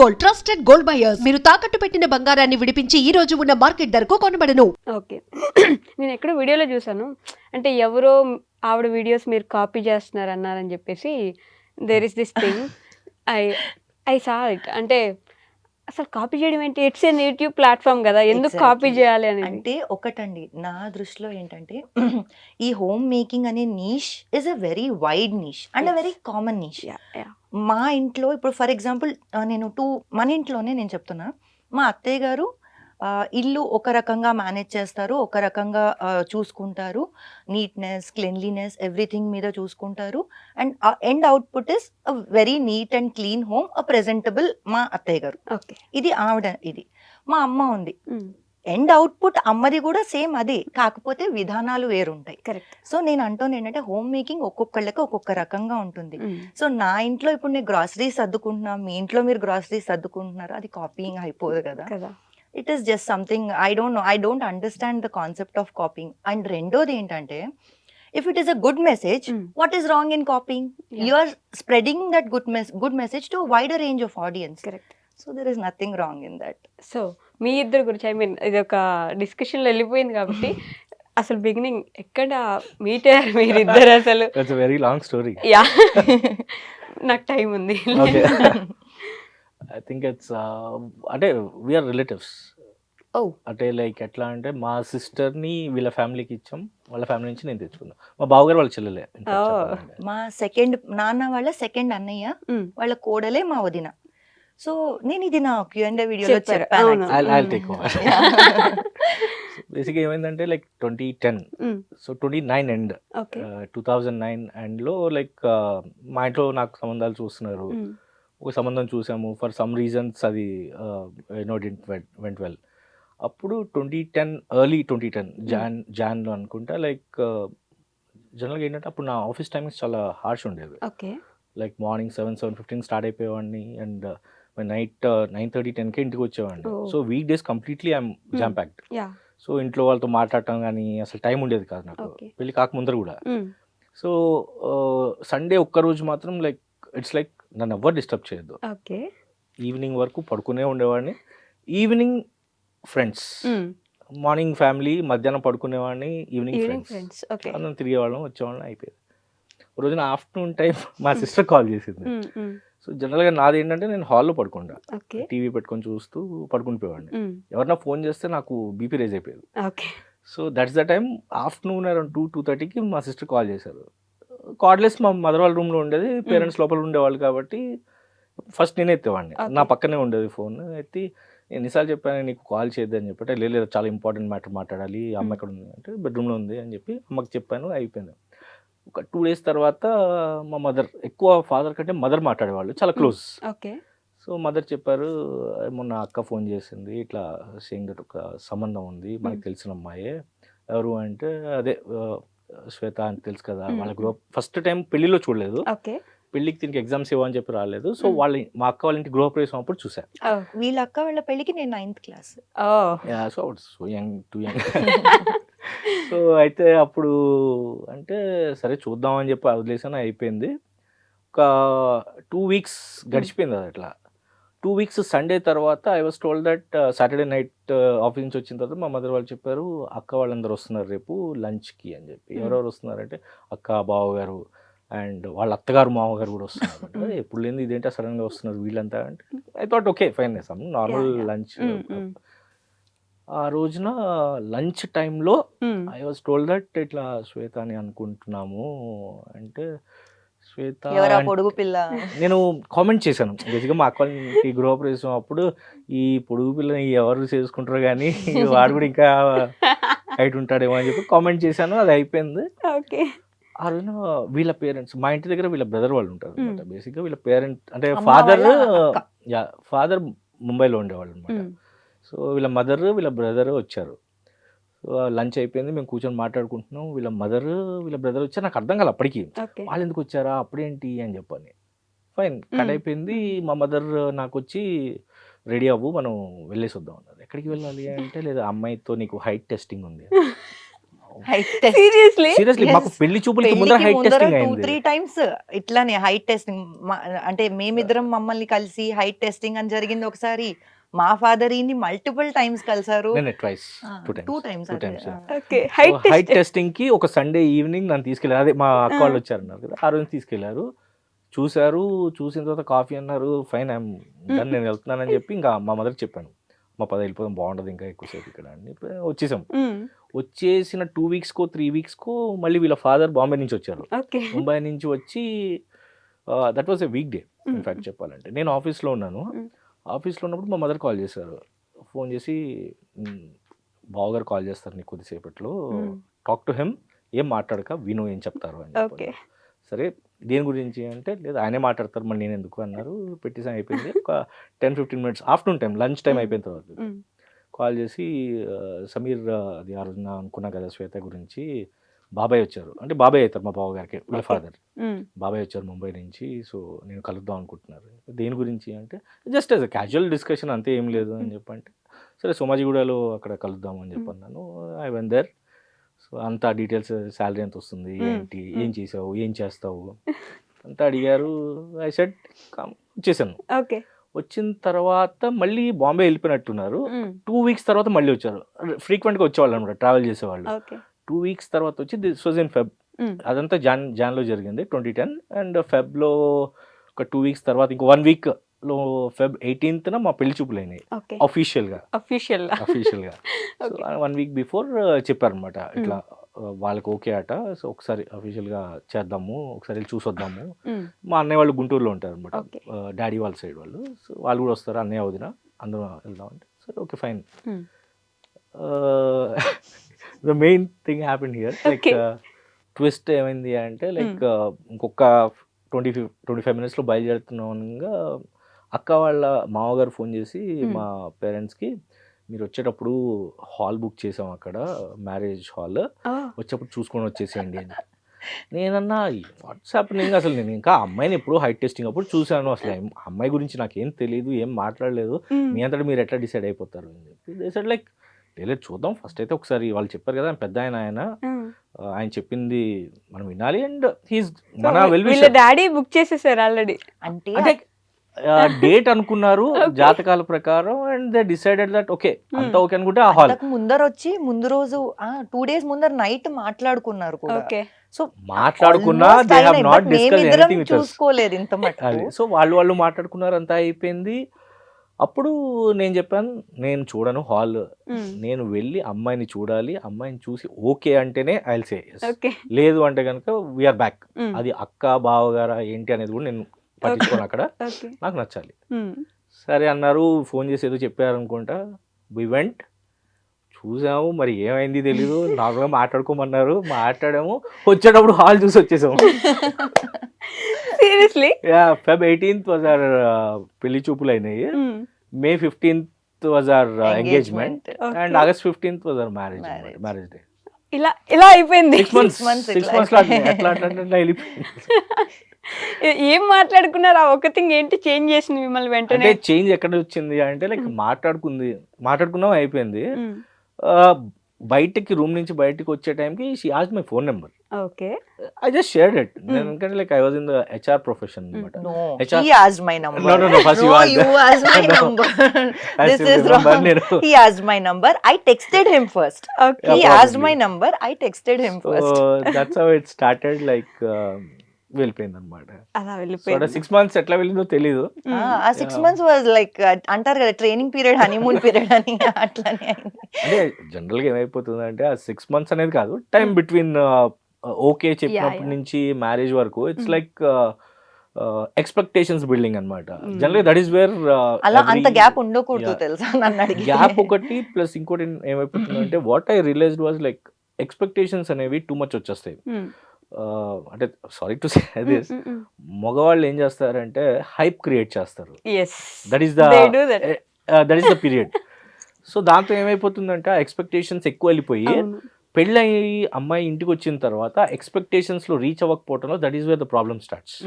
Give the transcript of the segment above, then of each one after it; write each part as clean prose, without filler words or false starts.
Gold, trusted gold buyers. మీరు తాకట్టు పెట్టిన బంగారాన్ని విడిపించి ఈ రోజు ఉన్న మార్కెట్ ధరకు కొనబడను. ఓకే. నేను ఎక్కడో వీడియోలో చూసాను. అంటే ఎవరో ఆవిడ వీడియోస్ మీరు కాపీ చేస్తున్నారు అన్నారని చెప్పేసి there is this thing I I saw it. అంటే అసలు కాపీ చేయడం ఏంటి? ఇట్స్ ఎన్ యూట్యూబ్ ప్లాట్ఫామ్ కదా, ఎందుకు కాపీ Exactly. చేయాలి అనేది? అంటే ఒకటండి నా దృష్టిలో ఏంటంటే ఈ హోమ్ మేకింగ్ అనే niche is a very wide niche and a very common niche. మా ఇంట్లో ఇప్పుడు ఫర్ ఎగ్జాంపుల్ నేను మన ఇంట్లోనే నేను చెప్తున్నా, మా అత్తయ్య గారు ఇల్లు ఒక రకంగా మేనేజ్ చేస్తారు, ఒక రకంగా చూసుకుంటారు, నీట్నెస్ క్లెన్లీనెస్ ఎవ్రీథింగ్ మీద చూసుకుంటారు. And end output is a very neat and clean home, a presentable మా అత్తయ్య గారు. ఓకే. ఇది ఆవిడ. ఇది మా అమ్మ ఉంది. ఎండ్ అవుట్పుట్ అమ్మది కూడా సేమ్ అదే, కాకపోతే విధానాలు వేరుంటాయి. కరెక్ట్. సో నేను అంటోంది ఏంటంటే హోమ్ మేకింగ్ ఒక్కొక్కళ్ళకి ఒక్కొక్క రకంగా ఉంటుంది. సో నా ఇంట్లో ఇప్పుడు నేను గ్రాసరీస్ సర్దుకుంటున్నా, మీ ఇంట్లో మీరు గ్రాసరీస్ సర్దుకుంటున్నారు, అది కాపీయింగ్ అయిపోదు కదా. కదా. It is just something I don't understand the concept of copying. And రెండోది ఏంటంటే if it is a good message, what is wrong in copying? You are spreading that good message to wider range of audience. Correct. So there is nothing wrong in that. So మీ ఇద్దరు గురించి I mean ఇది ఒక డిస్కషన్లో వెళ్ళిపోయింది కాబట్టి అసలు beginning ఎక్కడ మీట్ అయ్యారు మీరిద్దరు అసలు? That's a very long story. Yeah, నాకు టైం ఉంది. ఓకే. ఐ థింక్ ఇట్స్ అంటే వీఆర్ రిలేటివ్స్. ఓ. అంటే లైక్ ఎట్లా అంటే మా సిస్టర్ని వీళ్ళ ఫ్యామిలీకి ఇచ్చాం, వాళ్ళ ఫ్యామిలీ నుంచి నేను తెచ్చుకున్నాను. మా బావగారు వాళ్ళ చెల్లెలే. in fact చెప్పాలంటే. మా నాన్న వాళ్ళ సెకండ్ అన్నయ్య, వాళ్ళ కోడలే మా వదిన. సో నేను ఇది నా Q&A వీడియోలో చెప్పారు. చెప్పాను. అవును. I'll take over. బేసిక్గా ఏమైందంటే లైక్ 2010, సో 29 ఎండ్, ఓకే. 2009 ఎండ్లో లైక్ మా ఇంట్లో నాకు సంబంధాలు చూస్తున్నారు. ఒక సంబంధం చూసాము, ఫర్ సమ్ రీజన్స్ అది వెంట్ వెల్. అప్పుడు 2010 ఎర్లీ 2010 జాన్లో అనుకుంటా, లైక్ జనరల్గా ఏంటంటే అప్పుడు నా ఆఫీస్ టైమింగ్స్ చాలా హార్ష్ ఉండేవి. ఓకే. లైక్ మార్నింగ్ 7:15 స్టార్ట్ అయిపోయేవాడిని అండ్ నైట్ 9:30, 10కే ఇంటికి వచ్చేవాడిని. So week days completely I'm jam packed. Yeah. So ఇంట్లో వాళ్ళతో మాట్లాడటం కానీ అసలు టైం ఉండేది కాదు నాకు, Okay. పెళ్ళి కాకముందర కూడా. సో సండే ఒక్కరోజు మాత్రం లైక్ ఇట్స్ లైక్ నన్ను ఎవ్వరు డిస్టర్బ్ చేయొద్దు. ఓకే. ఈవినింగ్ వరకు పడుకునే ఉండేవాడిని. ఈవినింగ్ ఫ్రెండ్స్, మార్నింగ్ ఫ్యామిలీ, మధ్యాహ్నం పడుకునేవాడిని, ఈవినింగ్ ఫ్రెండ్స్ ఫ్రెండ్స్. ఓకే. అందరం తిరిగేవాళ్ళం, వచ్చేవాళ్ళం, అయిపోయేది. ఒక రోజున ఆఫ్టర్నూన్ టైం మా సిస్టర్ కాల్ చేసింది. సో జనరల్గా నాది ఏంటంటే నేను హాల్లో పడుకుంటా, ఓకే. టీవీ పెట్టుకొని చూస్తూ పడుకుని పోయేవాడిని. ఎవరన్నా ఫోన్ చేస్తే నాకు బీపీ రేజ్ అయిపోయేది. Okay. So that's the time afternoon around 2:30కి మా సిస్టర్ కాల్ చేశారు. కార్డ్లెస్ మా మదర్ వాళ్ళ రూమ్లో ఉండేది, పేరెంట్స్ లోపల ఉండేవాళ్ళు కాబట్టి ఫస్ట్ నేనే ఎత్తేవాడిని. Okay. నా పక్కనే ఉండేది ఫోన్. ఎత్తి ఎన్నిసార్లు చెప్పాను నీకు కాల్ చేయొద్దని చెప్పి, లేదు చాలా ఇంపార్టెంట్ మ్యాటర్ మాట్లాడాలి, అమ్మ ఎక్కడ ఉంది అంటే బెడ్రూమ్లో ఉంది అని చెప్పి అమ్మకి చెప్పాను, అయిపోయింది. ఒక 2 days తర్వాత మా మదర్, ఎక్కువ ఫాదర్ కంటే మదర్ మాట్లాడేవాళ్ళు, చాలా క్లోజ్. ఓకే. సో మదర్ చెప్పారు, మొన్న అక్క ఫోన్ చేసింది, ఇట్లా సేయింగ్ దట్ ఒక సంబంధం ఉంది, మనకు తెలిసిన అమ్మాయే. ఎవరు అంటే అదే శ్వేత అని తెలుసు కదా, వాళ్ళ గ్రూప్ ఫస్ట్ టైం పెళ్లిలో చూడలేదు, ఓకే. పెళ్లికి దీనికి ఎగ్జామ్స్ ఇవ్వని చెప్పి రాలేదు. సో మా అక్క వాళ్ళ ఇంటి గృహప్రవేశం అప్పుడు చూసాను. వీళ్ళ అక్క వాళ్ళ పెళ్ళికి నేను 9th class. So so young, two young. So అయితే అప్పుడు అంటే సరే చూద్దాం అని చెప్పి వదిలేసాను, అయిపోయింది. ఒక 2 weeks గడిచిపోయింది అది అట్లా. 2 weeks సండే తర్వాత I was told that Saturday night office నుంచి వచ్చిన తర్వాత మా మదర్ వాళ్ళు చెప్పారు, అక్క వాళ్ళందరూ వస్తున్నారు రేపు లంచ్కి అని చెప్పి. ఎవరెవరు వస్తున్నారంటే అక్క, బావగారు అండ్ వాళ్ళ అత్తగారు, మామగారు కూడా వస్తున్నారు. అంటే ఎప్పుడు లేని ఇదేంటో సడన్గా వస్తున్నారు వీళ్ళంతా అంటే I thought okay fine, normal lunch. ఆ రోజున లంచ్ టైంలో ఐ వాజ్ టోల్డ్ దట్ ఇట్లా శ్వేత అని అనుకుంటున్నాము అంటే, శ్వేత ఎవరా పొడుగు పిల్ల? నేను కామెంట్ చేశాను బేసిక్గా మా అక్క ఇంటి గృహప్రవేశం అప్పుడు, ఈ పొడుగు పిల్లని ఎవరు చేసుకుంటారో కానీ వాడు కూడా ఇంకా హైట్ ఉంటాడేమో అని చెప్పి కామెంట్ చేశాను, అది అయిపోయింది. ఓకే. ఆ రోజున వీళ్ళ పేరెంట్స్, మా ఇంటి దగ్గర వీళ్ళ బ్రదర్ వాళ్ళు ఉంటారు అనమాట. బేసిక్గా వీళ్ళ పేరెంట్ అంటే అమ్మ ఫాదర్, వాళ్ళ అక్క. ఫాదర్ ముంబైలో ఉండేవాళ్ళు అనమాట. సో వీళ్ళ మదర్, వీళ్ళ బ్రదర్ వచ్చారు. సో లంచ్ అయిపోయింది, మేము కూర్చొని మాట్లాడుకుంటున్నాం. వీళ్ళ మదర్, వీళ్ళ బ్రదర్ వచ్చారు. నాకు అర్థం కాదు అప్పటికి, ఓకే. వాళ్ళు ఎందుకు వచ్చారా, అప్పుడేంటి అని చెప్పని. ఫైన్, కట్ అయిపోయింది. మా మదర్ నాకు వచ్చి రెడీ అవ్వు మనం వెళ్ళేసి వద్దాం అన్నారు. ఎక్కడికి వెళ్ళాలి అంటే, లేదా అమ్మాయితో నీకు హైట్ టెస్టింగ్ ఉంది. సీరియస్లీ సీరియస్లీ మాకు పెళ్లి చూపులకి ముందర హైట్ టెస్టింగ్ టూ అయింది. 3 టైమ్స్ ఇట్లానే హైట్ టెస్టింగ్. అంటే మేమిద్దరం మమ్మల్ని కలిసి హైట్ టెస్టింగ్ అని జరిగింది ఒకసారి. మా ఫాదర్ ఈని మల్టిపుల్ టైమ్స్ కలిసారు. నేను twice two times okay height height testing కి ఒక సండే ఈవినింగ్ నన్ను తీసుకెళ్ళారు. అదే మా అక్క వాళ్ళు వచ్చారన్నారు కదా, ఆ రోజు తీసుకెళ్లారు. చూసారు, చూసిన తర్వాత కాఫీ అన్నారు, ఫైన్ ఐఎమ్ డన్, నేను వెళ్తున్నానని చెప్పి ఇంకా మా మదర్కి చెప్పాను, మా పద వెళ్ళిపోదాం, బాగుండదు ఇంకా ఎక్కువసేపు ఇక్కడ అని చెప్పి వచ్చేసాం. వచ్చేసిన 2 వీక్స్కో 3 వీక్స్కో మళ్ళీ వీళ్ళ ఫాదర్ బాంబే నుంచి వచ్చారు. ఓకే ముంబై నుంచి వచ్చి that was a week day in fact చెప్పాలంటే. నేను ఆఫీస్లో ఉన్నాను. ఆఫీస్లో ఉన్నప్పుడు మా మదర్ కాల్ చేశారు. ఫోన్ చేసి బావగారు కాల్ చేస్తారు నీకు కొద్దిసేపట్లో, టాక్ టు హెమ్, ఏం మాట్లాడక విను ఏం చెప్తారు అని ఓకే చెప్పారు. సరే దేని గురించి అంటే, లేదు ఆయనే మాట్లాడతారు మరి నేను ఎందుకు అన్నారు. పెట్టేసాం, అయిపోయింది. ఒక 10-15 minutes afternoon time, lunch time అయిపోయిన తర్వాత కాల్ చేసి సమీర్, అది ఆ రోజున అనుకున్నా కదా శ్వేత గురించి, బాబాయ్ వచ్చారు అంటే బాబాయ్ అవుతారు మా బావగారికి, వీళ్ళ ఫాదర్ బాబాయ్ వచ్చారు ముంబై నుంచి, సో నేను కలుద్దాం అనుకుంటున్నారు. దేని గురించి అంటే just as a casual discussion అంతే, ఏం లేదు అని చెప్పంటే, సరే సోమాజిగూడలో అక్కడ కలుద్దాం అని చెప్పన్నాను. I went there. సో అంతా డీటెయిల్స్, శాలరీ ఎంత వస్తుంది, ఏంటి, ఏం చేసావు, ఏం చేస్తావు అంతా అడిగారు. ఐ సెడ్ వచ్చేసాను. ఓకే వచ్చిన తర్వాత మళ్ళీ బాంబే వెళ్ళిపోయినట్టున్నారు. 2 వీక్స్ తర్వాత మళ్ళీ వచ్చారు. ఫ్రీక్వెంట్గా వచ్చేవాళ్ళు అనమాట, ట్రావెల్ చేసేవాళ్ళు. ఓకే 2 వీక్స్ తర్వాత వచ్చి దిస్ వాజ్ ఇన్ ఫెబ్. అదంతా జాన్లో జరిగింది 2010. అండ్ ఫెబ్లో ఒక 2 వీక్స్ తర్వాత ఇంకో 1 వీక్లో ఫెబ్ 18th మా పెళ్లి చూపులు అయినాయి ఓకే అఫీషియల్గా. సో 1 వీక్ బిఫోర్ చెప్పారనమాట, ఇట్లా వాళ్ళకి ఓకే అట, సో ఒకసారి అఫీషియల్గా చేద్దాము, ఒకసారి వెళ్ళి చూసొద్దాము. మా అన్నయ్య వాళ్ళు గుంటూరులో ఉంటారు అనమాట, డాడీ వాళ్ళ సైడ్ వాళ్ళు. సో వాళ్ళు కూడా వస్తారు, అన్నయ్య వదిన అందరూ వెళ్దాం అంటే, సరే okay fine. The main thing happened here, like twist ఏమైంది అంటే, లైక్ ఇంకొక 25 మినిట్స్లో బయలుదేరుతున్నాగా అక్క వాళ్ళ మామగారు ఫోన్ చేసి మా పేరెంట్స్కి, మీరు వచ్చేటప్పుడు హాల్ బుక్ చేసాం అక్కడ, మ్యారేజ్ హాల్, వచ్చేటప్పుడు చూసుకొని వచ్చేసేయండి అని. నేనన్నా వాట్సాప్ నేను అసలు నేను ఇంకా అమ్మాయిని ఎప్పుడు హైట్ టెస్టింగ్ అప్పుడు చూశాను, అసలు అమ్మాయి గురించి నాకేం తెలియదు, ఏం మాట్లాడలేదు, మీ అంతటా మీరు ఎట్లా డిసైడ్ అయిపోతారు అని చెప్పి దేసెడ్ లైక్ లేదు చూద్దాం ఫస్ట్ అయితే ఒకసారి, వాళ్ళు చెప్పారు కదా పెద్ద ఆయన చెప్పింది మనం వినాలి. అండ్ హీస్ మన వెల్ డాడీ బుక్ చేసేసారు ఆల్రెడీ, అంటే డేట్ అనుకున్నారు జాతకాల ప్రకారం. And they decided that okay అంతా ఓకే అనుకుంటే ఆ హాల్ ముందర వచ్చి ముందు రోజు 2 days ముందర నైట్ మాట్లాడుకున్నారు కూడా. ఓకే సో మాట్లాడుకున్నా they have not discuss anything with us. చూసుకోలేదు ఇంత మటుకు. సో వాళ్ళు మాట్లాడుకున్నారు, అంతా అయిపోయింది. అప్పుడు నేను చెప్పాను, నేను చూడను హాల్, నేను వెళ్ళి అమ్మాయిని చూడాలి, అమ్మాయిని చూసి ఓకే అంటేనే ఐ విల్ సే yes, లేదు అంటే కనుక వీఆర్ బ్యాక్. అది అక్క బావగారా ఏంటి అనేది కూడా నేను పట్టించుకోను, అక్కడ నాకు నచ్చాలి. సరే అన్నారు, ఫోన్ చేసి ఏదో చెప్పారు అనుకుంటా. వి వెంట్, చూసాము, మరి ఏమైంది తెలీదు, నార్మల్గా మాట్లాడుకోమన్నారు, మాట్లాడాము, వచ్చేటప్పుడు హాల్ చూసి వచ్చేసాము. Seriously Feb 18th was our పెళ్లి చూపులు అయినాయి. మే 15th was our engagement. And August 15th was our marriage day. ఇలా అయిపోయింది. 6 months ఎట్లా వెళ్ళిపోయింది. ఏం మాట్లాడుకున్నారు? ఆ ఒక్క థింగ్ ఏంటి చేంజ్ చేసింది మిమ్మల్ని వెంటనే? అంటే చేంజ్ ఎక్కడ వచ్చింది అంటే, లైక్ మాట్లాడుకున్నాం అయిపోయింది. బయటకి రూమ్ నుంచి బయటకి వచ్చే టైంకి she asked my phone number. Okay I just shared it. ఎందుకంటే like I was in the HR profession అన్నమాట. No, HR he asked my number. No, first No, you asked my number. This is wrong. He asked my number. I texted him first. Okay. He asked my number. I texted him first. So that's how it started. Like వెళ్ళిపోయింది అనమాట. అలా వెళ్ళిపోయింది. 6 months ఎట్లా వెళ్ళిందో తెలీదు. ఆ 6 months was like అంటారు కదా ట్రైనింగ్ పీరియడ్, హనీమూన్ పీరియడ్ అని, అట్లానే అయింది. అంటే జనరల్గా ఏమైపోతుంది అంటే ఆ 6 months అనేది కాదు, టైం బిట్వీన్ ఓకే చెప్పినప్పటి నుంచి మ్యారేజ్ వరకు ఇట్స్ లైక్ ఎక్స్పెక్టేషన్స్ బిల్డింగ్ అనమాట. జనరల్గా దట్ ఈస్ వేర్ అలా అంత గ్యాప్ ఉండకూడదు తెలుసా నన్ను అడిగి. గ్యాప్ ఒకటి ప్లస్ ఇంకోటి ఏమైపోతుంది అంటే, what I realized was like expectations అనేవి టూ మచ్ వచ్చేస్తాయి. అంటే సారీ టు సే దిస్, మగవాళ్ళు ఏం చేస్తారంటే హైప్ క్రియేట్ చేస్తారు. That is the period. So దాంతో ఏమైపోతుందంటే ఆ ఎక్స్పెక్టేషన్స్ ఎక్కువ వెళ్ళిపోయి పెళ్ళయి అమ్మాయి ఇంటికి వచ్చిన తర్వాత ఎక్స్పెక్టేషన్స్ లో రీచ్ అవ్వకపోవడంలో that is where the problem starts.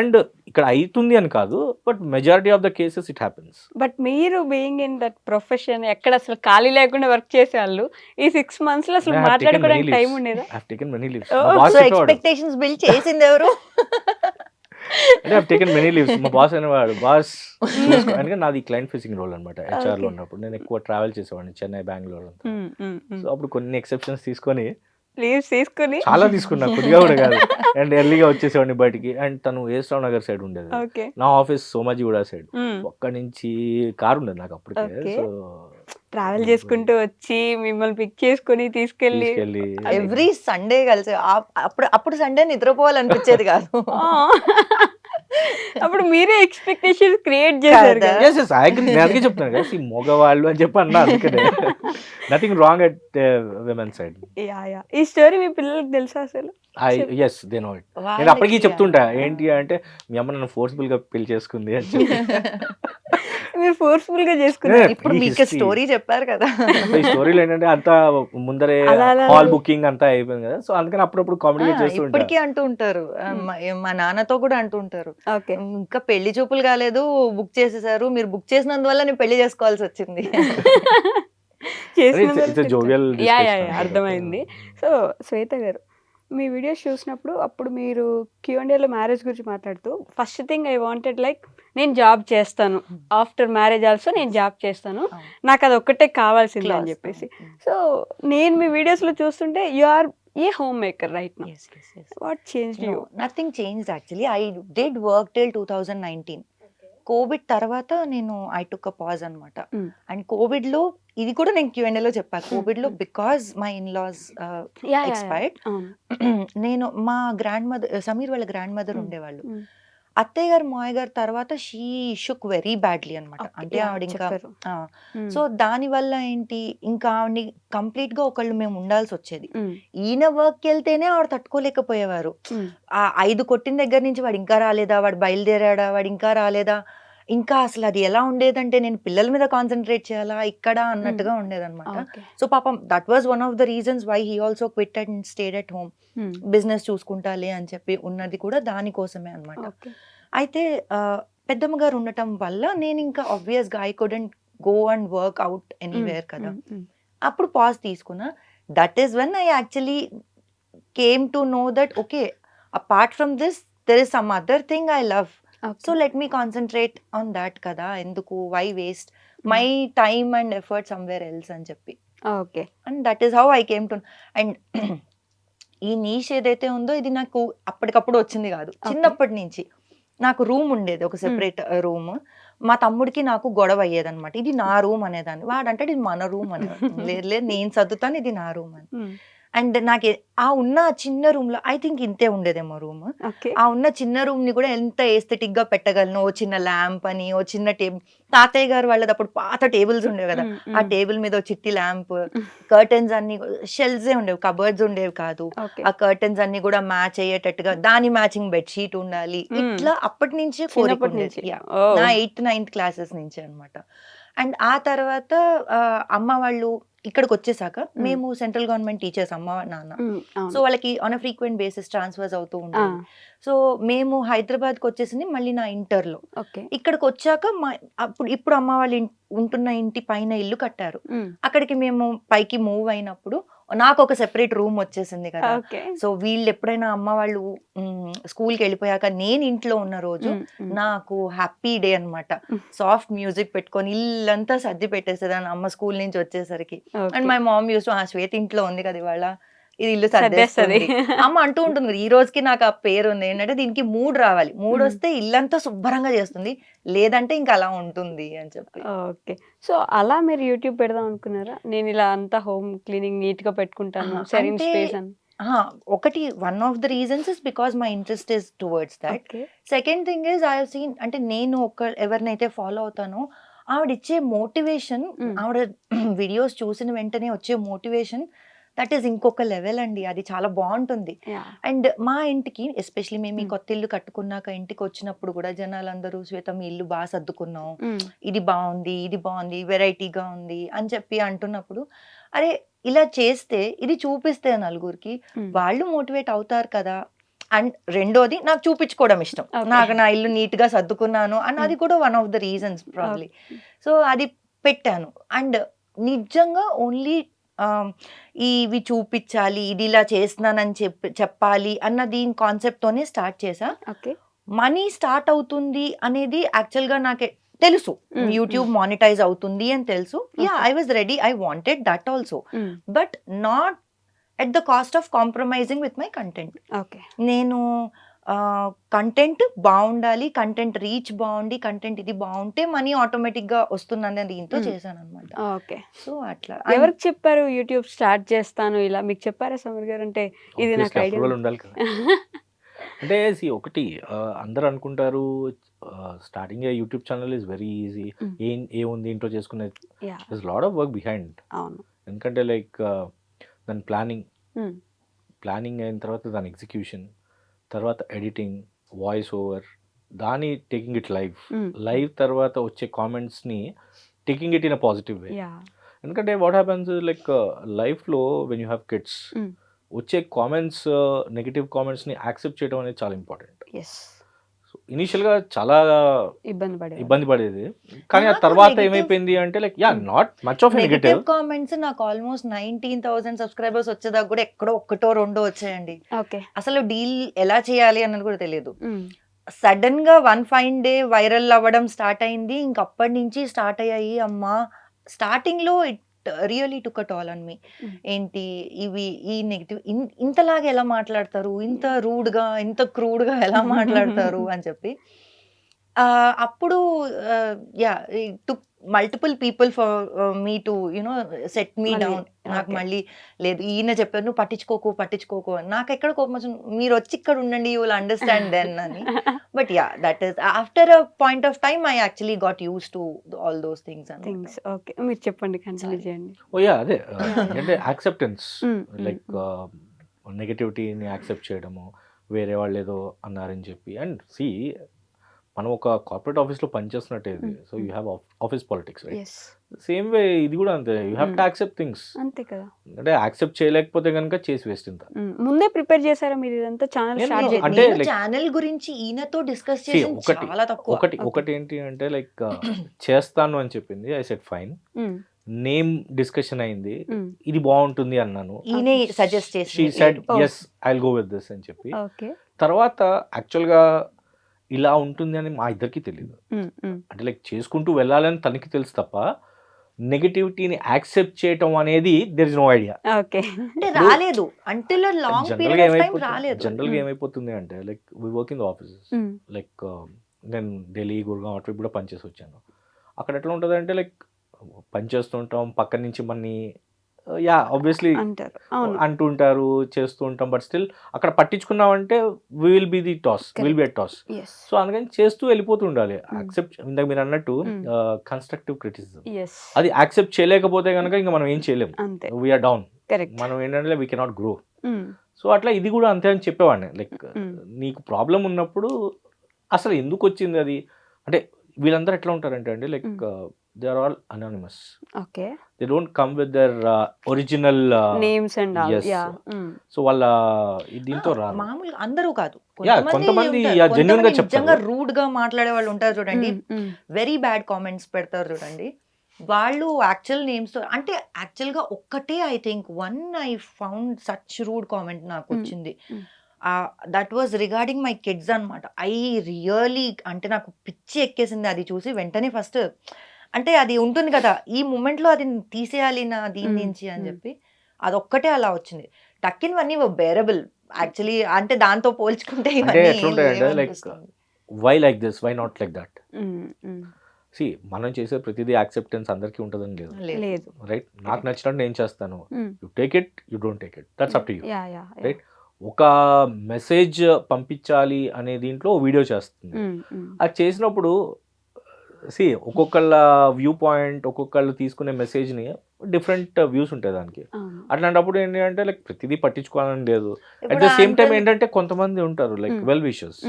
And ఇక్కడ అవుతుంది అని కాదు, but majority of the cases it happens. But మీరు బీయింగ్ ఇన్ దట్ ప్రొఫెషన్ ఎక్కడ అసలు ఖాళీ లేకుండా వర్క్ చేసే వాళ్ళు ఈ 6 months లో అసలు మాట్లాడుకోవడానికి టైం ఉండేదా? I have taken many leaves. Oh, మా బాస్ సో చెప్పేవాడు. ఎక్స్పెక్టేషన్స్ బిల్డ్ చేసింది ఎవరు? అంటే I've taken many leaves. మా బాస్ అనేవాడు, బాస్ ఎందుకంటే నాది క్లయింట్ ఫేసింగ్ రోల్ అనమాట. HR లో ఉన్నప్పుడు నేను ఎక్కువ ట్రావెల్ చేసేవాడిని, చెన్నై, బెంగళూరు అంతా. సో అప్పుడు కొన్ని ఎక్సెప్షన్స్ తీసుకొని లీవ్స్ తీసుకుని చాలా తీసుకున్నా, కొద్దిగా కూడా కాదు. అండ్ ఎర్లీగా వచ్చేసేవాడిని బయటికి. అండ్ తను ఏస్రావ్ నగర్ సైడ్ ఉండేది, ఓకే నా ఆఫీస్ సోమాజిగూడ సైడ్. ఒక్కడి నుంచి కార్ ఉండేది నాకు అప్పటికే. Okay. సో ట్రావెల్ చేసుకుంటూ వచ్చి మిమ్మల్ని పిక్ చేసుకుని తీసుకెళ్ళి తీసుకెళ్ళి ఎవ్రీ సండే కలిసి అప్పుడు సండే నిద్రపోవాలనిపించేది కాదు. అప్పుడు మీరే ఎక్స్పెక్టేషన్ క్రియేట్ చేశారు కదా. కదా. Yes, yes, I agree. నేను అందుకే చెప్తున్నాను కదా, ఈ మగవాళ్ళు అని చెప్పి అన్నా, అందుకనే nothing wrong at women side. యా ఈ స్టోరీ మీ పిల్లలకి తెలుసా అసలు? Yes, they know it. నేను అప్పటికీ చెప్తుంటా, ఏంటి అంటే మీ అమ్మ నన్ను ఫోర్స్ఫుల్ గా పెళ్లి చేసుకుంది అని చెప్పి. మీరు ఫోర్స్ఫుల్ గా చేసుకున్నారు. ఇప్పుడు మీకు స్టోరీ చెప్పారు కదా. ఈ స్టోరీలో ఏంటంటే అంతా ముందరే అలా అలా హాల్ బుకింగ్ అంతా అయిపోయింది కదా, సో అందుకని అప్పుడప్పుడు కామెడీ చేస్తుంటా. ఇప్పటికీ అంటూ ఉంటారు, మా నాన్నతో కూడా అంటూ ఉంటారు, ఓకే ఇంకా పెళ్లి చూపులు కాలేదు, బుక్ చేసేసారు, మీరు బుక్ చేసినందువల్ల నేను పెళ్లి చేసుకోవాల్సి వచ్చింది. జోవియల్ యా అర్థమైంది. సో శ్వేత గారు, మీ వీడియోస్ చూసినప్పుడు అప్పుడు మీరు Q&Aలో మ్యారేజ్ గురించి మాట్లాడుతూ first thing I wanted like నేను జాబ్ చేస్తాను, ఆఫ్టర్ మ్యారేజ్ ఆల్సో నేను జాబ్ చేస్తాను, నాకు అది ఒక్కటే కావాల్సింది అని చెప్పేసి. సో నేను మీ వీడియోస్లో చూస్తుంటే you are a homemaker right now. What change you? Nothing change actually. I did work till 2019. Covid తర్వాత నేను ఐ టుక్ అ పాజ్ అనమాట. అండ్ కోవిడ్ లో ఇది కూడా నేను Q&A లో చెప్పా, కోవిడ్ లో because my in laws expired, నేను మా గ్రాండ్ మదర్, సమీర్ వాళ్ళ గ్రాండ్ మదర్ ఉండేవాళ్ళు, అత్తయ్య గారు మాయ గారు తర్వాత షీ షుక్ వెరీ బ్యాడ్లీ అనమాట. అంటే ఆవిడ ఇంకా సో దాని వల్ల ఏంటి, ఇంకా ఆవిడని కంప్లీట్ గా ఒకళ్ళు మేము ఉండాల్సి వచ్చేది. ఈయన వర్క్ వెళ్తేనే ఆవిడ తట్టుకోలేకపోయేవారు. ఆ 5 కొట్టిన దగ్గర నుంచి వాడు ఇంకా రాలేదా, వాడు బయలుదేరాడా, వాడు ఇంకా రాలేదా, ఇంకా అసలు అది ఎలా ఉండేదంటే నేను పిల్లల మీద కాన్సన్ట్రేట్ చేయాలా ఇక్కడ అన్నట్టుగా ఉండేదన్నమాట. సో పాపం that was one of the reasons why he also quit and stayed at home. Business చూసుకుంటాలే అని చెప్పి ఉన్నది కూడా దానికోసమే అనమాట. అయితే పెద్దమ్మ గారు ఉండటం వల్ల నేను ఇంకా ఆబ్వియస్ గా I couldn't go and work out anywhere కదా. అప్పుడు పాజ్ తీసుకున్నా. That is when I actually came to know that okay, apart from this there is some other thing I love, so let me concentrate on that కదా, ఎందుకు why waste my time and effort somewhere else అని చెప్పి. Okay, and that is how I came to. And ఈ niche ఏదైతే ఉందో ఇది నాకు అప్పటికప్పుడు వచ్చింది కాదు, చిన్నప్పటి నుంచి. నాకు రూమ్ ఉండేది, ఒక సెపరేట్ రూమ్. మా తమ్ముడికి నాకు గొడవ అయ్యేదన్నమాట, ఇది నా రూమ్ అనేదాన్ని. వాడంటే ఇది మన రూమ్ అని. లేదు లేదు నేను చదువుతాను, ఇది నా రూమ్ అని. అండ్ నాకు ఆ ఉన్న చిన్న రూమ్ లో ఐ థింక్ ఇంతే ఉండేదేమో రూమ్. ఆ ఉన్న చిన్న రూమ్ ని కూడా ఎంత ఎస్థెటిక్ గా పెట్టగలను, ఓ చిన్న ల్యాంప్ అని, ఓ చిన్న టేబుల్, తాతయ్య గారు వాళ్ళది అప్పుడు పాత టేబుల్స్ ఉండేవి కదా, ఆ టేబుల్ మీద ఓ చిట్టి ల్యాంప్, కర్టన్స్ అన్ని షెల్ఫ్స్ ఉండేవి, కబర్డ్స్ ఉండేవి కాదు. ఆ కర్టన్స్ అన్ని కూడా మ్యాచ్ అయ్యేటట్టుగా దాని మ్యాచింగ్ బెడ్షీట్ ఉండాలి. ఇట్లా అప్పటి నుంచే కోరిక ఉండేది, నా 8th 9th క్లాసెస్ నుంచి అనమాట. అండ్ ఆ తర్వాత అమ్మ వాళ్ళు ఇక్కడికి వచ్చేసాక, మేము సెంట్రల్ గవర్నమెంట్ టీచర్స్ అమ్మ నాన్న, సో వాళ్ళకి on a frequent basis transfers అవుతూ ఉంటాయి. సో మేము హైదరాబాద్ కి వచ్చేసింది మళ్ళీ నా ఇంటర్ లో. ఇక్కడికి వచ్చాక ఇప్పుడు అమ్మ వాళ్ళు ఉంటున్న ఇంటి పైన ఇల్లు కట్టారు, అక్కడికి మేము పైకి మూవ్ అయినప్పుడు నాకు ఒక సెపరేట్ రూమ్ వచ్చేసింది కదా. సో వీళ్ళు ఎప్పుడైనా అమ్మ వాళ్ళు స్కూల్కి వెళ్ళిపోయాక నేను ఇంట్లో ఉన్న రోజు నాకు హ్యాపీ డే అనమాట. సాఫ్ట్ మ్యూజిక్ పెట్టుకొని ఇల్లంతా సర్ది పెట్టేసేదాన్ని అమ్మ స్కూల్ నుంచి వచ్చేసరికి. And my mom use to, ఆ శ్వేత ఇంట్లో ఉంది కదా ఇవాళ, ఇది ఇల్లు సర్దేస్తుంది అమ్మ అంటూ ఉంటుంది కదా. ఈ రోజుకి నాకు ఆ పేరు ఉంది ఏంటంటే, దీనికి 3 రావాలి, 3 వస్తే ఇల్లంతా శుభ్రంగా చేస్తుంది, లేదంటే ఇంకా అలా ఉంటుంది అని చెప్పి. ఓకే, సో అలా మీరు యూట్యూబ్ పెడదాం అనుకున్నారా? నేను ఇలా అంతా హోమ్ క్లీనింగ్ నీట్ గా పెట్టుకుంటాను, సెరింగ్ స్పేస్ అని. ఒకటి one of the reasons is because my interest is towards that. Second thing is I have seen, అంటే నేను ఎవరినైతే ఫాలో అవుతానో ఆవిడ ఇచ్చే మోటివేషన్, ఆవిడ వీడియోస్ చూసిన వెంటనే వచ్చే మోటివేషన్, దట్ ఈస్ ఇంకొక లెవెల్ అండి. అది చాలా బాగుంటుంది. అండ్ మా ఇంటికి ఎస్పెషలీ మేము ఈ కొత్త ఇల్లు కట్టుకున్నాక ఇంటికి వచ్చినప్పుడు కూడా జనాలందరూ శ్వేత మీ ఇల్లు బాగా సర్దుకున్నాం, ఇది బాగుంది, ఇది బాగుంది, వెరైటీగా ఉంది అని చెప్పి అంటున్నప్పుడు, అరే ఇలా చేస్తే ఇది చూపిస్తే నలుగురికి వాళ్ళు మోటివేట్ అవుతారు కదా అండ్ రెండోది నాకు చూపించుకోవడం ఇష్టం. Okay. నాకు నా ఇల్లు నీట్ గా సర్దుకున్నాను అన్నది కూడా one of the reasons probably. So అది పెట్టాను. అండ్ నిజంగా ఓన్లీ ఇవి చూపించాలి, ఇది ఇలా చేస్తున్నానని చెప్పాలి అన్న దీని కాన్సెప్ట్ తోనే స్టార్ట్ చేసా. ఓకే. మనీ స్టార్ట్ అవుతుంది అనేది యాక్చువల్ గా నాకు తెలుసు, యూట్యూబ్ మానిటైజ్ అవుతుంది అని తెలుసు. Yeah, I was ready, I wanted that also, but not at the cost of compromising with my content. Okay. నేను కంటెంట్ బాగుండాలి, కంటెంట్ రీచ్ బాగుండి, కంటెంట్ ఇది బాగుంటే మనీ ఆటోమేటిక్ గా వస్తుందనే దీంతో చేశాను అనమాట. ఓకే. సో అట్లా ఎవరికి చెప్పారు యూట్యూబ్ స్టార్ట్ చేస్తాను ఇలా? మీకు చెప్పారా సమీర్ గారు? అంటే ఇది నాకు Obviously ఐడియా approval ఉండాలి కదా. అంటే ఒకటి అందరు అనుకుంటారు starting YouTube channel is very easy, ఏముంది ఇంట్లో చేసుకునేది. Yeah, this lot of work behind. అవును. ఎందుకంటే లైక్ దాని ప్లానింగ్ అయిన తర్వాత దాని ఎగ్జిక్యూషన్, తర్వాత ఎడిటింగ్, వాయిస్ ఓవర్, దాని టేకింగ్ ఇట్ లైవ్ తర్వాత వచ్చే కామెంట్స్ని taking it in a positive way. Yeah, ఎందుకంటే వాట్ హ్యాపన్స్ లైక్ లైఫ్లో వెన్ యూ హ్యావ్ కిడ్స్, వచ్చే కామెంట్స్, నెగిటివ్ కామెంట్స్ని యాక్సెప్ట్ చేయడం అనేది చాలా ఇంపార్టెంట్. ఎస్. సో ఇనీషియల్గా చాలా ఇబ్బంది పడేది, కానీ ఆ నాకు తర్వాత negative- ఏమైపోయింది అంటే like not much of negative. Negative comments నాకు ఆల్మోస్ట్ 19,000 సబ్స్క్రైబర్స్ వచ్చేదాకా కూడా ఎక్కడో ఒకటో రెండో వచ్చాయండి. ఓకే. అసలు డీల్ ఎలా చేయాలి అన్నది కూడా తెలియదు. సడన్ గా వన్ ఫైన్ డే వైరల్ అవ్వడం స్టార్ట్ అయింది. ఇంకప్పటి నుంచి స్టార్ట్ అయ్యాయి. అమ్మా, స్టార్టింగ్ లో it really took a toll on me. ఏంటి ఇవి, ఈ నెగిటివ్ ఇంతలాగా ఎలా మాట్లాడతారు, ఇంత రూడ్ గా, ఇంత క్రూడ్ గా ఎలా మాట్లాడతారు అని చెప్పి అప్పుడు yeah, took multiple people for me to you know set me down. నాకు మళ్ళీ లేదు, ఈయన చెప్పారు నువ్వు పట్టించుకోకు అని. నాకు ఎక్కడ కోపం వచ్చింది, మీరు వచ్చి ఇక్కడ ఉండండి, యూ విల్ అండర్స్టాండ్ దెన్ అని. But yeah, that is after a point of time I actually got use to all those things. Okay, మీరు చెప్పండి, కంటిన్యూ చేయండి. అదే అంటే యాక్సెప్టెన్స్, లైక్ నెగటివిటీని యాక్సెప్ట్ చేయడము, వేరే వాళ్ళు ఏదో అన్నారని చెప్పి. అండ్ సి, మనం ఒక కార్పొరేట్ ఆఫీస్లో పనిచేస్తున్నట్టే ఇది. So you have office politics, right? Same way ఇది కూడా అంతే, you have to accept things. అంతే కదా. అంటే యాక్సెప్ట్ చేయలేకపోతే కనుక చేసి వేస్ట్ ఇంత. ముందే ప్రిపేర్ చేశారా మీరు ఇదంతా? ఛానల్ స్టార్ట్ అంటే ఛానల్ గురించి ఈయనతో డిస్కస్ చేసి చాలా తక్కువ. ఒకటి ఏంటి అంటే లైక్ చేస్తాను అని చెప్పింది, I said fine. Name discussion అయింది, ఇది బాగుంటుంది అన్నాను, ఈయనే సజెస్ట్ చేసి she said yes I'll go with this అని చెప్పి. ఓకే. తర్వాత యాక్చువల్గా ఇలా ఉంటుంది అని మా ఇద్దరికి తెలియదు. అంటే లైక్ చేసుకుంటూ వెళ్ళాలని తనకి తెలుసు తప్ప నెగటివిటీని యాక్సెప్ట్ చేయటం అనేది there is no idea. Okay. అంటే రాలేదు until long period of time రాలేదు. జనరల్గా ఏమైపోతుంది అంటే like we work in the offices, like నేను ఢిల్లీ, గుర్గావ్ అటు కూడా పనిచేసి వచ్చాను. అక్కడ ఎట్లా ఉంటుంది అంటే లైక్ పనిచేస్తుంటాం, పక్క నుంచి మన్ని యా ఆబ్వియస్లీ అంటుంటారు, చేస్తూ ఉంటాం. బట్ స్టిల్ అక్కడ పట్టించుకున్నామంటే will be the toss, will be a toss. So అందుకని చేస్తూ వెళ్ళిపోతూ ఉండాలి. యాక్సెప్ట్, ఇందాక మీరు అన్నట్టు కన్స్ట్రక్టివ్ క్రిటిసిజం, అది యాక్సెప్ట్ చేయలేకపోతే కనుక ఇంకా మనం ఏం చేయలేము, వీఆర్ డౌన్. మనం ఏంటంటే వీ కెనాట్ గ్రో. సో అట్లా ఇది కూడా అంతే అని చెప్పేవాడిని. లైక్ నీకు ప్రాబ్లం ఉన్నప్పుడు అసలు ఎందుకు వచ్చింది అది అంటే, వీళ్ళందరూ ఎట్లా ఉంటారంటే అండి like they are all anonymous. Okay. They don't come with their original names and all. Yes. Yeah. So వాళ్ళ దీంతో రారు. మామూలుగా అందరూ కాదు, కొంతమంది జెన్యూన్ గా చెప్తారు. నిజంగా రూడ్ గా మాట్లాడే వాళ్ళు ఉంటారు చూడండి, వెరీ బ్యాడ్ కామెంట్స్ పెడతారు చూడండి. వాళ్ళు యాక్చువల్ నేమ్స్ తో, అంటే యాక్చువల్ గా ఒక్కటే I think I found such rude comment నాకు వచ్చింది. That was regarding my kids అనమాట. ఐ రియలీ, అంటే నాకు పిచ్చి ఎక్కేసింది అది చూసి. వెంటనే ఫస్ట్ అంటే అది ఉంటుంది కదా, ఈ మూమెంట్ లో అది తీసేయాలి నా దీని నుంచి అని చెప్పి, అదొక్కటే అలా వచ్చింది. టక్కినవన్నీ బేరబుల్ యాక్చువల్లీ, అంటే దాంతో పోల్చుకుంటే why like this, why not like that. See, మనం చేసే ప్రతిదీ యాక్సెప్టెన్స్ అందరికీ ఉంటుందని లేదు, రైట్? నాకు నచ్చినట్టు నేను చేస్తాను, you take it, you don't take it, that's up to you, right? ఒక మెసేజ్ పంపించాలి అనే దీంట్లో వీడియో చేస్తుంది, అది చేసినప్పుడు సి ఒక్కొక్కళ్ళ వ్యూ పాయింట్, ఒక్కొక్కళ్ళు తీసుకునే మెసేజ్ని డిఫరెంట్ వ్యూస్ ఉంటాయి దానికి. అట్లాంటప్పుడు ఏంటి అంటే లైక్ ప్రతిదీ పట్టించుకోవాలని లేదు. అట్ ద సేమ్ టైం ఏంటంటే కొంతమంది ఉంటారు లైక్ వెల్ విషర్స్,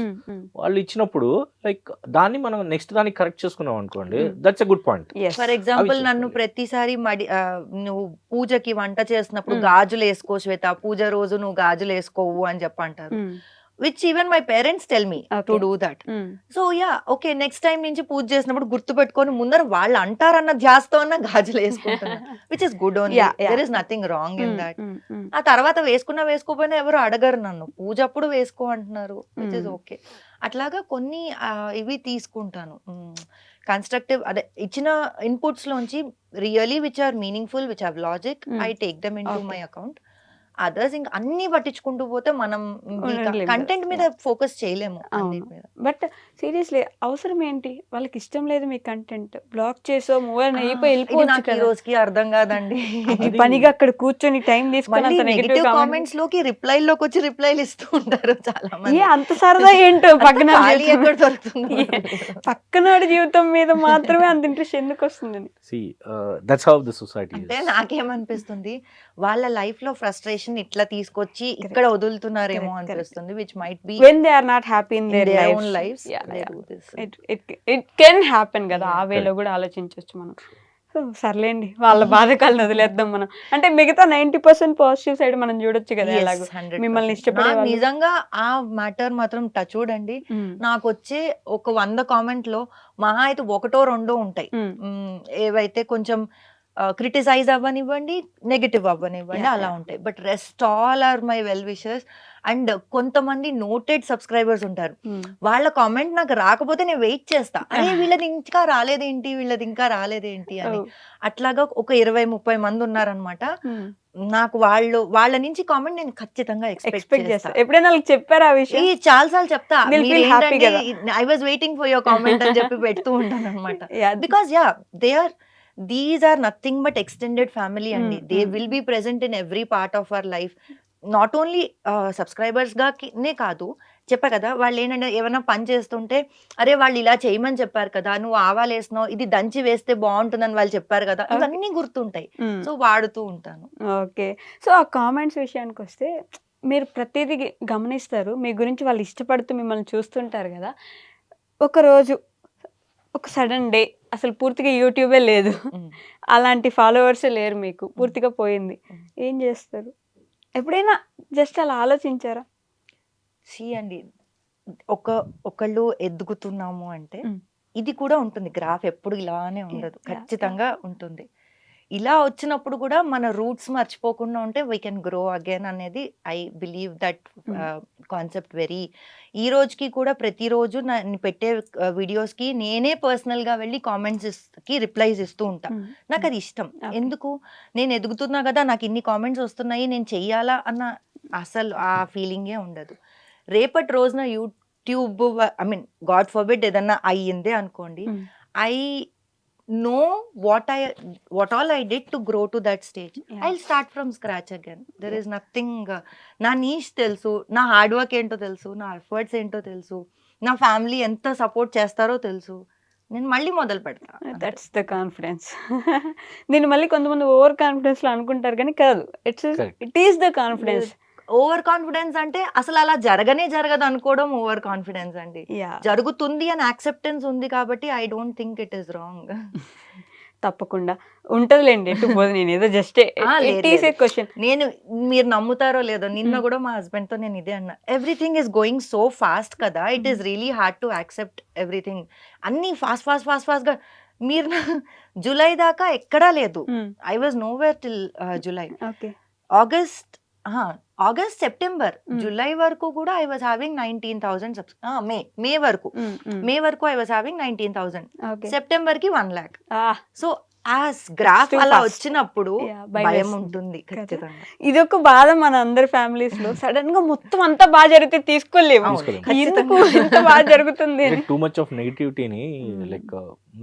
వాళ్ళు ఇచ్చినప్పుడు లైక్ దాన్ని మనం నెక్స్ట్ దాన్ని కరెక్ట్ చేసుకున్నాం అనుకోండి, that's a good point. For example నన్ను ప్రతిసారి నువ్వు పూజకి వంట చేసినప్పుడు గాజులు వేసుకో శ్వేత, పూజ రోజు నువ్వు గాజులు వేసుకోవు అని చెప్పంటారు. Which even my parents tell me to Okay. Do that. So yeah okay, next time నుంచి పూజ చేసినప్పుడు గుర్తు పెట్టుకొని ముందర వాళ్ళు అంటారన్న ధ్యాసతో అన్న గాజులు వేసుకుంటున్నా, which is good only. Yeah, yeah. There is nothing wrong in that. ఆ తర్వాత వేసుకున్నా వేసుకోపోయినా ఎవరు అడగరు నన్ను, పూజ అప్పుడు వేసుకో అంటున్నారు, విచ్ ఇస్ ఓకే. అట్లాగా కొన్ని ఇవి తీసుకుంటాను, కన్స్ట్రక్టివ్ అదే ఇచ్చిన ఇన్పుట్స్ లోంచి really which are meaningful, which have logic, I take them in to Okay. My account. Others ఇంకా అన్ని పట్టించుకుంటూ పోతే మనం ఉండలేం కంటెంట్ కదా. మీద ఫోకస్ చేయలేము అవును. అన్నిటి మీద. బట్ సీరియస్లీ అవసరం ఏంటి, వాళ్ళకి ఇష్టం లేదు మీ కంటెంట్, బ్లాక్ చేసో మూవ్ అయిపోయి ఇది వెళ్ళిపోవచ్చు నాకు ఈ కదా. రోజుకి అర్థం కాదండి. అది పనిగా అక్కడ కూర్చొని టైం తీసుకొని మళ్ళీ అంత నెగిటివ్ నెగిటివ్ కామెంట్స్ కామెంట్స్ లోకి రిప్లై లోకి వచ్చి రిప్లైలు ఇస్తూ ఉంటారు చాలా మంది. అంత సరదా ఏంటో పక్కన ఖాళీ ఎక్కడ దొరుకుతుంది? పక్కనోడి జీవితం మీద మాత్రమే అంత ఇంట్రెస్ట్ ఎందుకు వస్తుందని. See, that's how the society అంటే is. నాకేమనిపిస్తుంది, వాళ్ళ లైఫ్ లో ఫ్రస్ట్రేషన్ ఇట్లా తీసుకొచ్చి ఇక్కడ వదులుతున్నారేమో Correct, అనిపిస్తుంది, which might be when they are not happy in their own lives, lives. yeah, They yeah. do this. it can happen కదా. ఆ Yeah. వేలో కూడా ఆలోచించవచ్చు మనం. సో సర్లేండి, వాళ్ళ బాధకాలను వదిలేద్దాం మనం. అంటే మిగతా 90% పాజిటివ్ సైడ్ మనం చూడొచ్చు కదా. Yes, ఎలాగో 100%. మిమ్మల్ని ఇష్టపడే నాకు వాళ్ళు. నిజంగా ఆ మ్యాటర్ మాత్రం టచ్ చూడండి. నాకు వచ్చే ఒక 100 కామెంట్ లో మహా అయితే ఒకటో రెండో ఉంటాయి, ఏవైతే కొంచెం క్రిటిసైజ్ అవ్వనివ్వండి, నెగటివ్ అవ్వనివ్వండి, Yeah, అలా yeah. ఉంటాయి. But rest all are my well wishers. And కొంతమంది నోటెడ్ సబ్స్క్రైబర్స్ ఉంటారు, వాళ్ళ కామెంట్ నాకు రాకపోతే నేను వెయిట్ చేస్తా, అరే వీళ్ళది ఇంకా రాలేదేంటి, వీళ్ళది ఇంకా రాలేదేంటి అని. అట్లాగా ఒక 20-30 మంది ఉన్నారనమాట. నాకు వాళ్ళ నుంచి కామెంట్ నేను ఖచ్చితంగా ఎక్స్పెక్ట్ ఎక్స్పెక్ట్ చేస్తా. చేస్తా. ఎప్పుడైనా వాళ్ళకి చెప్పారా ఆ విషయం? చాలా సార్లు చెప్తా, They'll feel happy కదా. I was waiting for your comment అని చెప్పి పెడుతూ ఉంటాను అనమాట. Yeah. Because these are nothing but extended family అండి. They will be present in every part of our life. Not only subscribers గానే కాదు, చెప్పా కదా, వాళ్ళు ఏంటంటే ఏమైనా పని చేస్తుంటే, అరే వాళ్ళు ఇలా చేయమని చెప్పారు కదా, నువ్వు ఆవాలు వేసినావు, ఇది దంచి వేస్తే బాగుంటుందని వాళ్ళు చెప్పారు కదా, ఇవన్నీ గుర్తుంటాయి. సో వాడుతూ ఉంటాను. ఓకే. సో ఆ కామెంట్స్ విషయానికి వస్తే, మీరు ప్రతిదీ గమనిస్తారు, మీ గురించి వాళ్ళు ఇష్టపడుతూ మిమ్మల్ని చూస్తుంటారు కదా. ఒకరోజు ఒక సడన్ డే అసలు పూర్తిగా యూట్యూబే లేదు, అలాంటి ఫాలోవర్సే లేరు, మీకు పూర్తిగా పోయింది, ఏం చేస్తారు? ఎప్పుడైనా జస్ట్ అలా ఆలోచించారా? అండి, ఒకళ్ళు ఎదుగుతున్నాము అంటే ఇది కూడా ఉంటుంది, గ్రాఫ్ ఎప్పుడు ఇలానే ఉండదు, Yeah, ఖచ్చితంగా ఉంటుంది. ఇలా వచ్చినప్పుడు కూడా మన రూట్స్ మర్చిపోకుండా ఉంటే వీ కెన్ గ్రో అగైన్ అనేది I believe that concept very. ఈ రోజుకి కూడా ప్రతిరోజు నేను పెట్టే వీడియోస్కి నేనే పర్సనల్గా వెళ్ళి కామెంట్స్కి రిప్లైస్ ఇస్తూ ఉంటా. నాకు అది ఇష్టం. ఎందుకు, నేను ఎదుగుతున్నా కదా, నాకు ఇన్ని కామెంట్స్ వస్తున్నాయి, నేను చెయ్యాలా అన్న అసలు ఆ ఫీలింగే ఉండదు. రేపటి రోజున YouTube I mean God forbid ఏదన్నా అయ్యిందే అనుకోండి, I know what all I did to grow to that stage. Yeah. I'll start from scratch again. There is nothing, నా niche తెలుసు, నా హార్డ్ వర్క్ ఏంటో తెలుసు, నా ఎఫర్ట్స్ ఏంటో తెలుసు, నా ఫ్యామిలీ ఎంత సపోర్ట్ చేస్తారో తెలుసు, నేను మళ్ళీ మొదలు పెడతా. That's the confidence. దీన్ని మళ్ళీ కొంతమంది ఓవర్ కాన్ఫిడెన్స్ లో అనుకుంటారు, కానీ కాదు, it is the confidence. Over confidence అంటే అసలు అలా జరగదు అనుకోవడం ఓవర్ కాన్ఫిడెన్స్ అండి. జరుగుతుంది అని యాక్సెప్టెన్స్ ఉంది కాబట్టి I don't think it is wrong. తప్పకుండా ఉంటదిలేండి, ఎటు పోదు. నేను ఏదో జస్ట్ క్వశ్చన్. నేను మీరు నమ్ముతారో లేదో, నిన్న కూడా మా హస్బెండ్ తో నేను ఇదే అన్నా, everything is going so fast కదా, it is really hard to accept everything. అన్ని ఫాస్ట్ గా. మీరు జూలై దాకా ఎక్కడా లేదు, I was nowhere till July. August September July వరకు కూడా ఐ వాజ్ హ్యావింగ్ 19,000 మే వరకు ఐ వాజ్ హ్యావింగ్ 19,000. సెప్టెంబర్ కి 1 lakh. సో గ్రాఫ్ అలా వచ్చినప్పుడు భయం ఉంటుంది ఖచ్చితంగా. ఇది ఒక బాధ మన అందరి ఫ్యామిలీస్ లో. సడన్ గా మొత్తం అంతా బాగా జరిగితే తీసుకోలేము, ఎందుకు ఇంత బాగా జరుగుతుంది. టూ మచ్ ఆఫ్ నెగటివిటీని లైక్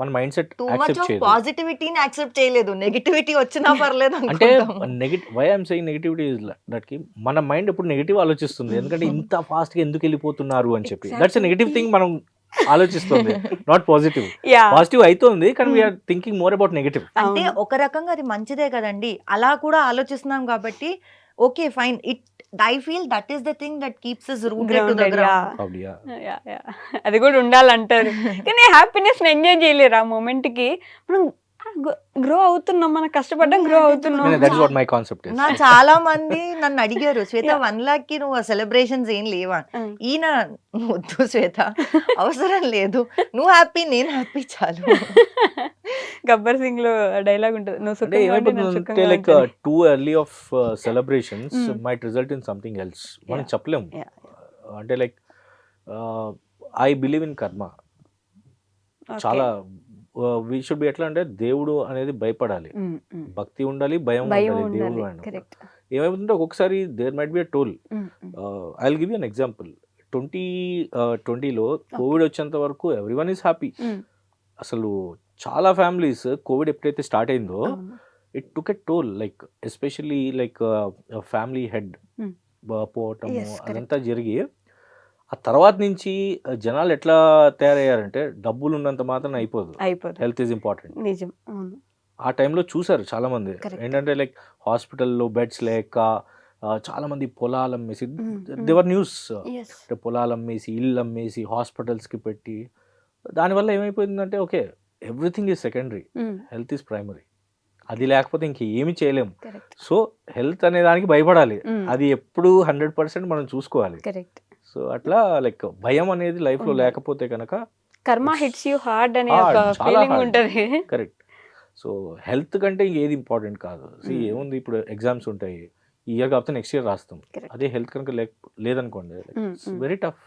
మన mindset too much of పాజిటివిటీని యాక్సెప్ట్ చేయలేదు, నెగటివిటీ వచ్చినా పర్లేదు అంటే why I'm saying negativity is that కి మన మైండ్ ఎప్పుడు నెగటివ్ ఆలోచిస్తుంది, ఎందుకంటే ఇంత ఫాస్ట్ గా ఎందుకు వెళ్ళిపోతున్నారు అని చెప్పి. దట్స్ ఎ నెగటివ్ థింగ్ మనం ఆలోచిస్తుంది, నాట్ పాజిటివ్. పాజిటివ్ అవుతుంది కానీ we are thinking more about negative. అంటే ఒక రకంగా అది మంచిదే కదండి, అలా కూడా ఆలోచిస్తున్నాం కాబట్టి okay fine. I feel that is the thing that keeps us rooted to the ground. అది కూడా ఉండాలంటారు, కానీ హ్యాపీనెస్ ఎంజాయ్ చేయలేరు ఆ మూమెంట్ కి. మనం గ్రో అవుతున్నాం, మనం కష్టపడ్డం గ్రో అవుతున్నాం. That's what my concept is. నా చాలా మంది నన్ను అడిగారు, శ్వేత 1 lakh కి నువ్వు సెలబ్రేషన్స్ ఏం లేవా? ఈయన వద్దు శ్వేత, అవసరం లేదు, నువ్వు హ్యాపీ నేను హ్యాపీ చాలు. గబ్బర్ సింగ్ లో డైలాగ్ ఉంటుంది, నువ్వు అంటే సుఖంగా ఉండి నేను ఏమైపోతుందంటే సుఖంగా లైక్ ఉంటాను. Too early of celebrations might result in something else. మనం Yeah. చెప్పలేము. Yeah. అంటే like I believe in karma. Okay. చాలా వీ షుడ్ బి ఎట్లా అంటే దేవుడు అనేది భయపడాలి, భక్తి ఉండాలి, భయం భయం ఉండాలి దేవుడు ఉండాలి. అని. కరెక్ట్. ఏమైపోతుంటే ఒక్కొక్కసారి there might be a toll. I will give you an example. 2020లో కోవిడ్ వచ్చేంత వరకు ఎవ్రీ వన్ ఈస్ హ్యాపీ. అసలు చాలా ఫ్యామిలీస్ కోవిడ్ ఎప్పుడైతే స్టార్ట్ అయిందో it took a toll, like especially like family head పోవటము Yes, correct. అదంతా జరిగి ఆ తర్వాత నుంచి జనాలు ఎట్లా తయారయ్యారంటే డబ్బులు ఉన్నంత మాత్రం అయిపోదు, అయిపోతుంది. Health is important. నిజం. అవును. ఆ టైంలో చూసారు చాలా మంది Correct. ఏంటంటే లైక్ హాస్పిటల్లో బెడ్స్ లేక చాలా మంది పొలాలు అమ్మేసి Mm. దేవర్ న్యూస్, Yes. అంటే పొలాలు అమ్మేసి ఇల్లు అమ్మేసి హాస్పిటల్స్కి పెట్టి, దానివల్ల ఏమైపోయిందంటే okay everything is secondary, health is primary. అది లేకపోతే ఇంక ఏమి చేయలేము. కరెక్ట్. సో హెల్త్ అనే దానికి భయపడాలి, అది ఎప్పుడు 100% మనం చూసుకోవాలి. కరెక్ట్. సో అట్లా లైక్ భయం అనేది లైఫ్లో ఉండాలి. లేకపోతే కనుక కర్మ It's హిట్స్ యూ హార్డ్ అనే hard, ఒక చాలా ఫీలింగ్ hard. ఉంటది. కరెక్ట్. సో హెల్త్ కంటే ఇంకేది ఇంపార్టెంట్ కాదు. ఏముంది, ఇప్పుడు ఎగ్జామ్స్ ఉంటాయి, ఈ ఇయర్ కాకపోతే నెక్స్ట్ ఇయర్ రాస్తాం. Correct. అదే హెల్త్ కనుక లేదనుకోండి Mm, it's mm. Very tough.